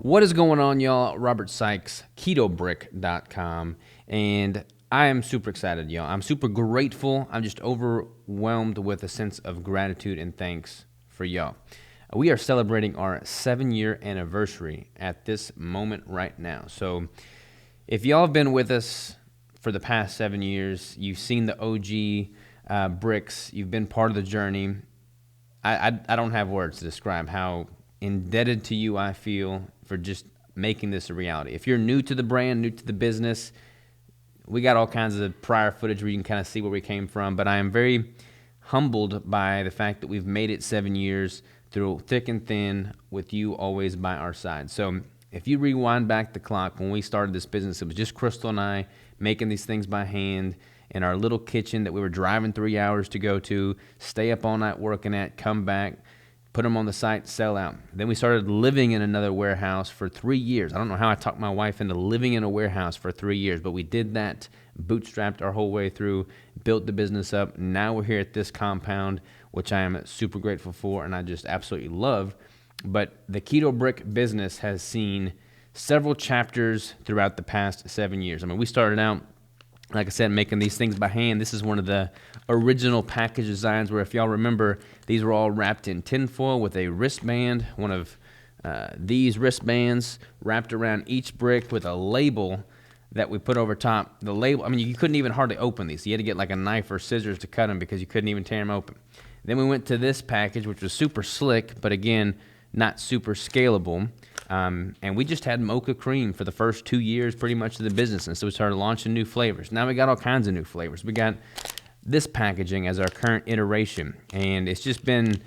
What is going on, y'all? Robert Sykes, KetoBrick.com, and I am super excited, y'all. I'm super grateful. I'm just overwhelmed with a sense of gratitude and thanks for y'all. We are celebrating our 7-year anniversary at this moment right now. So if y'all have been with us for the past 7 years, you've seen the OG bricks, you've been part of the journey. I don't have words to describe how indebted to you I feel for just making this a reality. If you're new to the brand, new to the business, we got all kinds of prior footage where you can kind of see where we came from, but I am very humbled by the fact that we've made it 7 years through thick and thin with you always by our side. So if you rewind back the clock, when we started this business, it was just Crystal and I making these things by hand in our little kitchen that we were driving 3 hours to go to, stay up all night working at, come back, put them on the site, sell out. Then we started living in another warehouse for 3 years. I don't know how I talked my wife into living in a warehouse for 3 years, but we did that, bootstrapped our whole way through, built the business up. Now we're here at this compound, which I am super grateful for and I just absolutely love. But the Keto Brick business has seen several chapters throughout the past 7 years. I mean, we started out, like I said, making these things by hand. This is one of the original package designs where, if y'all remember, these were all wrapped in tinfoil with a wristband, one of these wristbands wrapped around each brick with a label that we put over top. The label, I mean, you couldn't even hardly open these. You had to get like a knife or scissors to cut them because you couldn't even tear them open. Then we went to this package, which was super slick, but again, not super scalable. And we just had mocha cream for the first 2 years pretty much of the business. And so we started launching new flavors. Now we got all kinds of new flavors. We got this packaging as our current iteration. And it's just been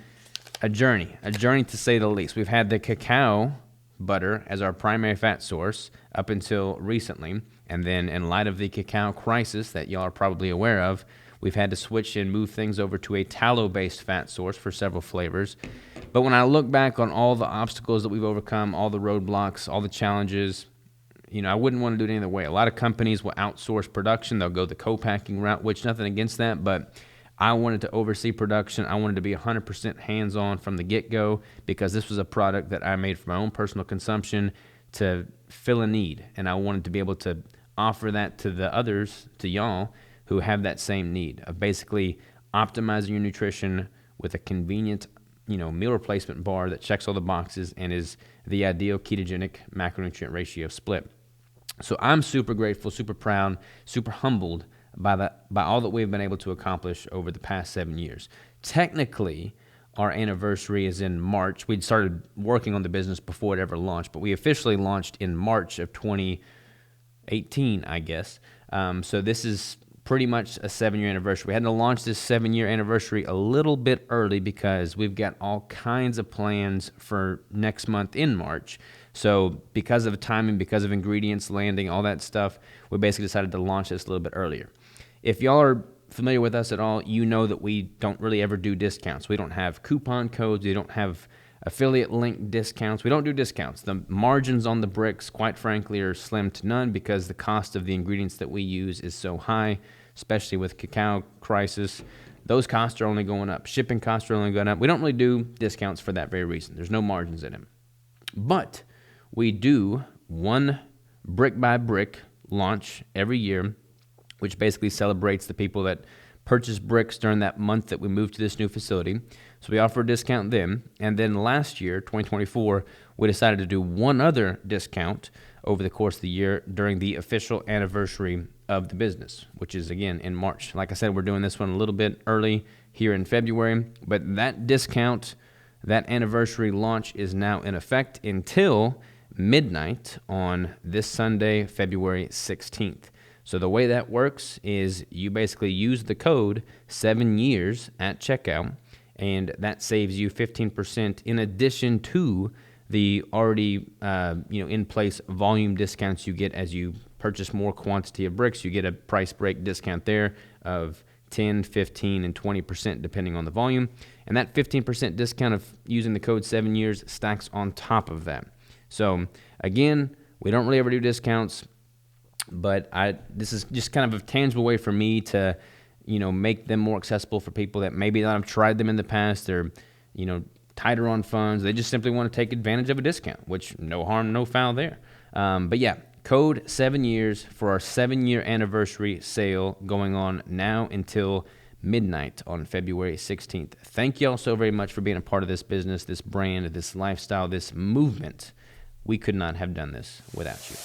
a journey to say the least. We've had the cacao butter as our primary fat source up until recently. And then in light of the cacao crisis that y'all are probably aware of, we've had to switch and move things over to a tallow-based fat source for several flavors. But when I look back on all the obstacles that we've overcome, all the roadblocks, all the challenges, I wouldn't want to do it any other way. A lot of companies will outsource production. They'll go the co-packing route, which nothing against that, but I wanted to oversee production. I wanted to be 100% hands-on from the get-go because this was a product that I made for my own personal consumption to fill a need, and I wanted to be able to offer that to the others, to y'all, who have that same need of basically optimizing your nutrition with a convenient, meal replacement bar that checks all the boxes and is the ideal ketogenic macronutrient ratio split. So I'm super grateful, super proud, super humbled by all that we've been able to accomplish over the past 7 years. Technically, our anniversary is in March. We'd started working on the business before it ever launched, but we officially launched in March of 2018, I guess. So this is pretty much a 7-year anniversary. We had to launch this 7-year anniversary a little bit early because we've got all kinds of plans for next month in March. So because of timing, because of ingredients landing, all that stuff, we basically decided to launch this a little bit earlier. If y'all are familiar with us at all, you know that we don't really ever do discounts. We don't have coupon codes. We don't have affiliate link discounts. We don't do discounts. The margins on the bricks, quite frankly, are slim to none because the cost of the ingredients that we use is so high, especially with cacao crisis. Those costs are only going up. Shipping costs are only going up. We don't really do discounts for that very reason. There's no margins in them. But we do one brick by brick launch every year, which basically celebrates the people that purchase bricks during that month that we moved to this new facility. So we offer a discount then. And then last year, 2024, we decided to do one other discount over the course of the year during the official anniversary of the business, which is, again, in March. Like I said, we're doing this one a little bit early here in February, but that discount, that anniversary launch is now in effect until midnight on this Sunday, February 16th. So the way that works is you basically use the code 7 years at checkout, and that saves you 15% in addition to the already in place volume discounts you get as you purchase more quantity of bricks. You get a price break discount there of 10, 15, and 20% depending on the volume. And that 15% discount of using the code 7 years stacks on top of that. So again, We don't really ever do discounts, but this is just kind of a tangible way for me to, make them more accessible for people that maybe not have tried them in the past. They're, tighter on funds. They just simply want to take advantage of a discount, which no harm, no foul there. But yeah, code 7 years for our 7-year anniversary sale going on now until midnight on February 16th. Thank y'all so very much for being a part of this business, this brand, this lifestyle, this movement. We could not have done this without you.